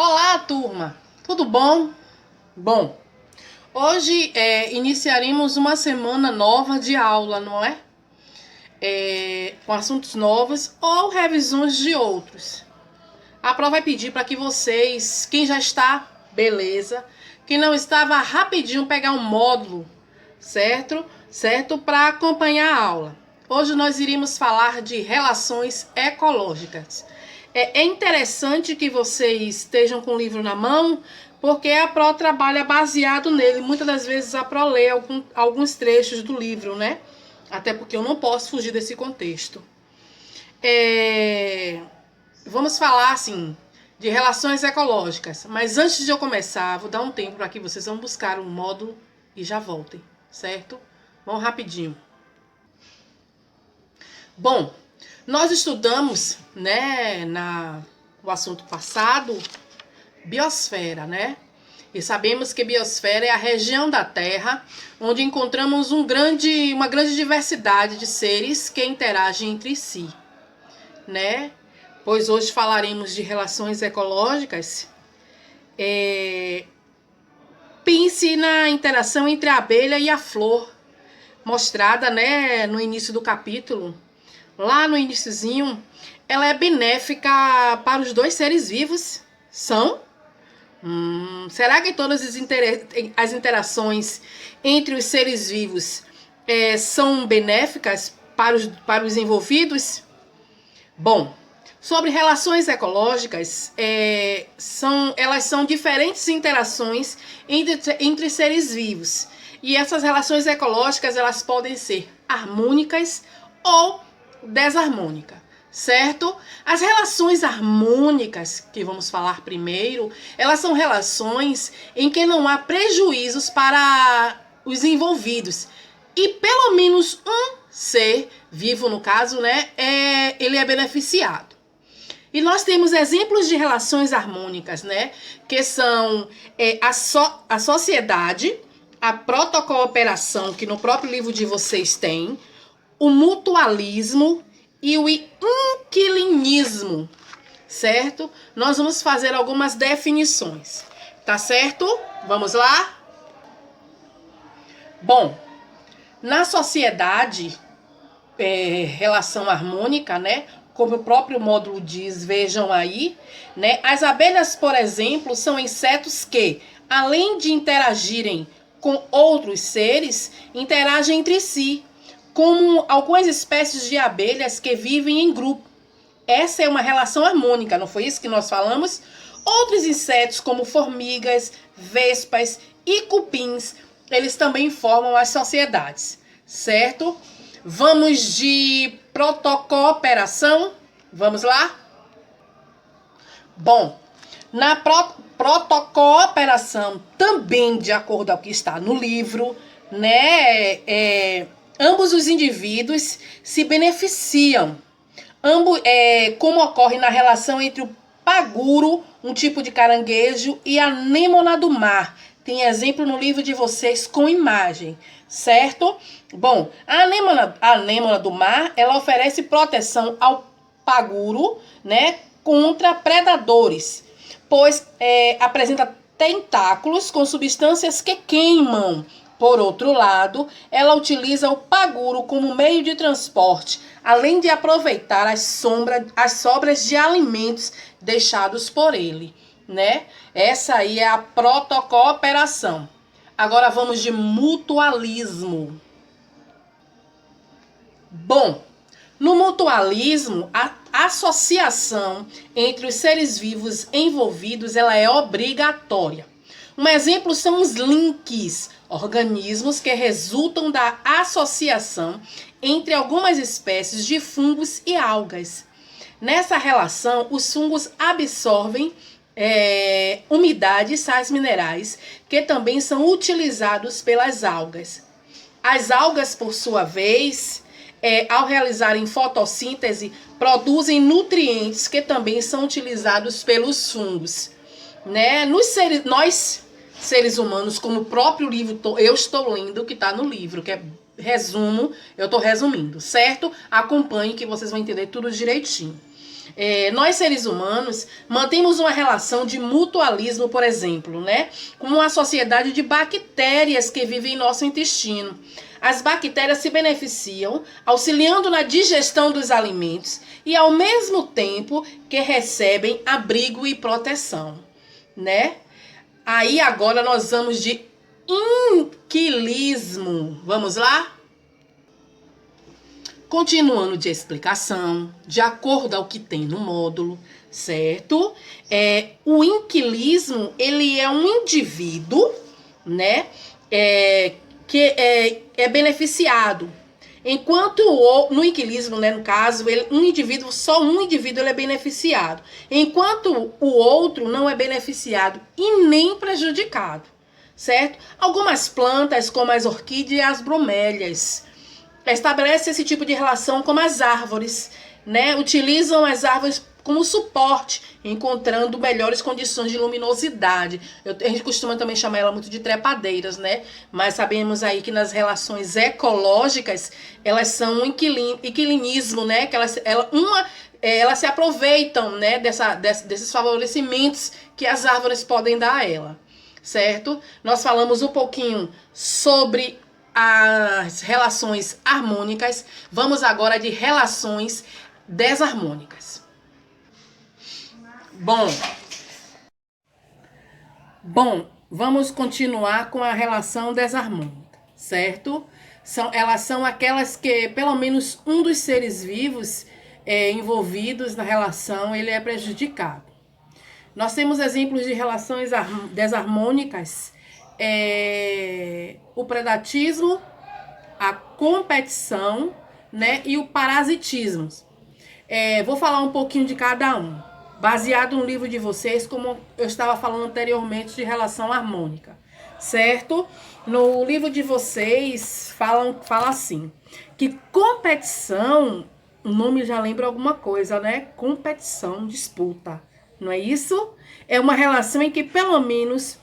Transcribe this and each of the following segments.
Olá, turma! Tudo bom? Bom, hoje iniciaremos uma semana nova de aula, não é? Com assuntos novos ou revisões de outros. A prova vai pedir para que vocês, quem já está, beleza. Quem não está, vá rapidinho pegar um módulo, certo? Certo? Para acompanhar a aula. Hoje nós iremos falar de relações ecológicas. É interessante que vocês estejam com o livro na mão, porque a Pro trabalha baseado nele. Muitas das vezes a Pro lê alguns trechos do livro, né? Até porque eu não posso fugir desse contexto. Vamos falar, assim, de relações ecológicas. Mas antes de eu começar, vou dar um tempo para que vocês vão buscar um módulo e já voltem, certo? Vamos rapidinho. Bom, nós estudamos, né, no assunto passado, biosfera, né? E sabemos que biosfera é a região da Terra onde encontramos uma grande diversidade de seres que interagem entre si, né? Pois hoje falaremos de relações ecológicas. Pense na interação entre a abelha e a flor, mostrada, né, no início do capítulo. Lá no iniciozinho, ela é benéfica para os dois seres vivos. São? Será que todas as interações entre os seres vivos são benéficas para os envolvidos? Bom, sobre relações ecológicas, elas são diferentes interações entre seres vivos. E essas relações ecológicas, elas podem ser harmônicas ou desarmônicas, certo? As relações harmônicas, que vamos falar primeiro, elas são relações em que não há prejuízos para os envolvidos. E pelo menos um ser vivo, no caso, né, ele é beneficiado. E nós temos exemplos de relações harmônicas, né, que são a sociedade, a protocooperação, que no próprio livro de vocês tem, o mutualismo e o inquilinismo, certo? Nós vamos fazer algumas definições, tá certo? Vamos lá? Bom, na sociedade, relação harmônica, né? Como o próprio módulo diz, vejam aí, né? As abelhas, por exemplo, são insetos que, além de interagirem com outros seres, interagem entre si, como algumas espécies de abelhas que vivem em grupo. Essa é uma relação harmônica, não foi isso que nós falamos? Outros insetos, como formigas, vespas e cupins, eles também formam as sociedades, certo? Vamos de protocooperação? Vamos lá? Bom, na protocooperação, também de acordo com o que está no livro, né, ambos os indivíduos se beneficiam, como ocorre na relação entre o paguro, um tipo de caranguejo, e a anêmona do mar. Tem exemplo no livro de vocês com imagem, certo? Bom, a anêmona do mar, ela oferece proteção ao paguro, né, contra predadores, pois apresenta tentáculos com substâncias que queimam. Por outro lado, ela utiliza o paguro como meio de transporte, além de aproveitar as sobras de alimentos deixados por ele, né? Essa aí é a protocooperação. Agora vamos de mutualismo. Bom, no mutualismo, a associação entre os seres vivos envolvidos, ela é obrigatória. Um exemplo são os links, organismos que resultam da associação entre algumas espécies de fungos e algas. Nessa relação, os fungos absorvem umidade e sais minerais, que também são utilizados pelas algas. As algas, por sua vez, ao realizarem fotossíntese, produzem nutrientes que também são utilizados pelos fungos, né? Nós, seres humanos, como o próprio livro, eu estou lendo o que está no livro, que é resumo, eu estou resumindo, certo? Acompanhe que vocês vão entender tudo direitinho. Nós seres humanos mantemos uma relação de mutualismo, por exemplo, né, com uma sociedade de bactérias que vivem em nosso intestino. As bactérias se beneficiam auxiliando na digestão dos alimentos e ao mesmo tempo que recebem abrigo e proteção, né? Aí agora nós vamos de inquilismo. Vamos lá? Continuando de explicação, de acordo ao que tem no módulo, certo? O inquilismo, ele é um indivíduo, né, que é beneficiado. Enquanto no inquilismo, né, no caso, só um indivíduo ele é beneficiado. Enquanto o outro não é beneficiado e nem prejudicado, certo? Algumas plantas, como as orquídeas e as bromélias, estabelece esse tipo de relação como as árvores, né? Utilizam as árvores como suporte, encontrando melhores condições de luminosidade. A gente costuma também chamar ela muito de trepadeiras, né? Mas sabemos aí que nas relações ecológicas, elas são um inquilinismo, né? Que elas se aproveitam, né, desses favorecimentos que as árvores podem dar a ela, certo? Nós falamos um pouquinho sobre as relações harmônicas. Vamos agora de relações desarmônicas. Bom, vamos continuar com a relação desarmônica, certo? Elas são aquelas que, pelo menos um dos seres vivos envolvidos na relação, ele é prejudicado. Nós temos exemplos de relações desarmônicas, o predatismo, a competição, né, e o parasitismo. Vou falar um pouquinho de cada um, baseado no livro de vocês, como eu estava falando anteriormente de relação harmônica, certo? No livro de vocês fala assim, que competição, o nome já lembra alguma coisa, né? Competição, disputa, não é isso? É uma relação em que pelo menos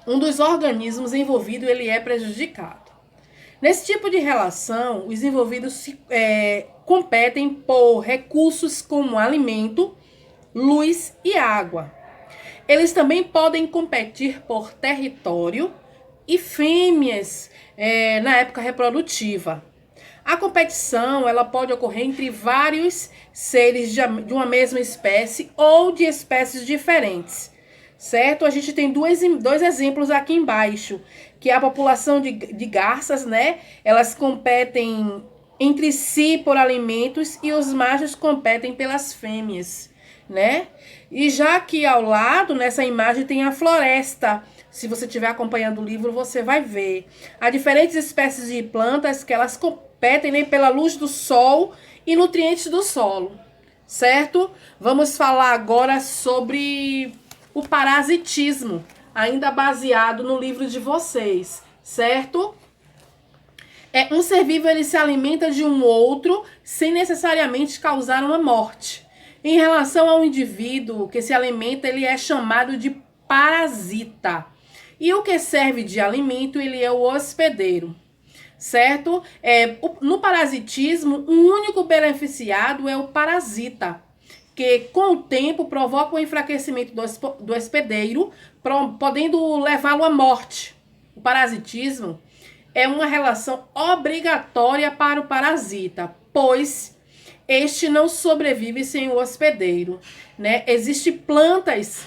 um dos organismos envolvidos ele é prejudicado. Nesse tipo de relação, os envolvidos competem por recursos como alimento, luz e água. Eles também podem competir por território e fêmeas na época reprodutiva. A competição ela pode ocorrer entre vários seres de uma mesma espécie ou de espécies diferentes, certo? A gente tem dois exemplos aqui embaixo, que é a população de garças, né? Elas competem entre si por alimentos e os machos competem pelas fêmeas, né? E já aqui ao lado, nessa imagem, tem a floresta. Se você estiver acompanhando o livro, você vai ver. Há diferentes espécies de plantas que elas competem, né, pela luz do sol e nutrientes do solo, certo? Vamos falar agora sobre o parasitismo, ainda baseado no livro de vocês, certo? Um ser vivo ele se alimenta de um outro sem necessariamente causar uma morte. Em relação ao indivíduo que se alimenta, ele é chamado de parasita. E o que serve de alimento, ele é o hospedeiro, certo? No parasitismo, o único beneficiado é o parasita, que com o tempo provoca o enfraquecimento do hospedeiro, podendo levá-lo à morte. O parasitismo é uma relação obrigatória para o parasita, pois este não sobrevive sem o hospedeiro, né? Existem plantas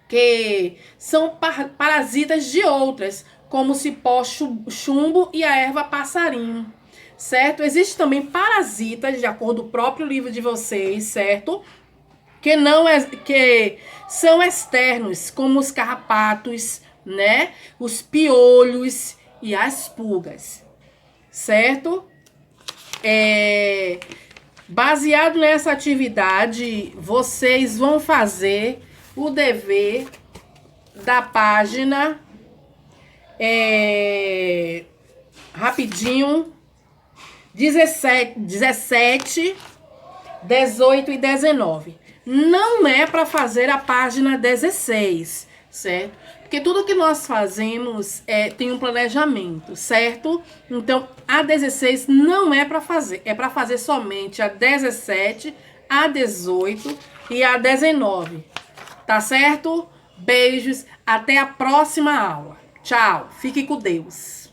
que são parasitas de outras, como o cipó chumbo e a erva passarinho, certo? Existem também parasitas, de acordo com o próprio livro de vocês, certo? Que são externos, como os carrapatos, né? Os piolhos e as pulgas, certo? Baseado nessa atividade, vocês vão fazer o dever da página rapidinho 17, 18 e 19. Não é para fazer a página 16, certo? Porque tudo que nós fazemos tem um planejamento, certo? Então, a 16 não é para fazer. É para fazer somente a 17, a 18 e a 19. Tá certo? Beijos, até a próxima aula. Tchau, fique com Deus.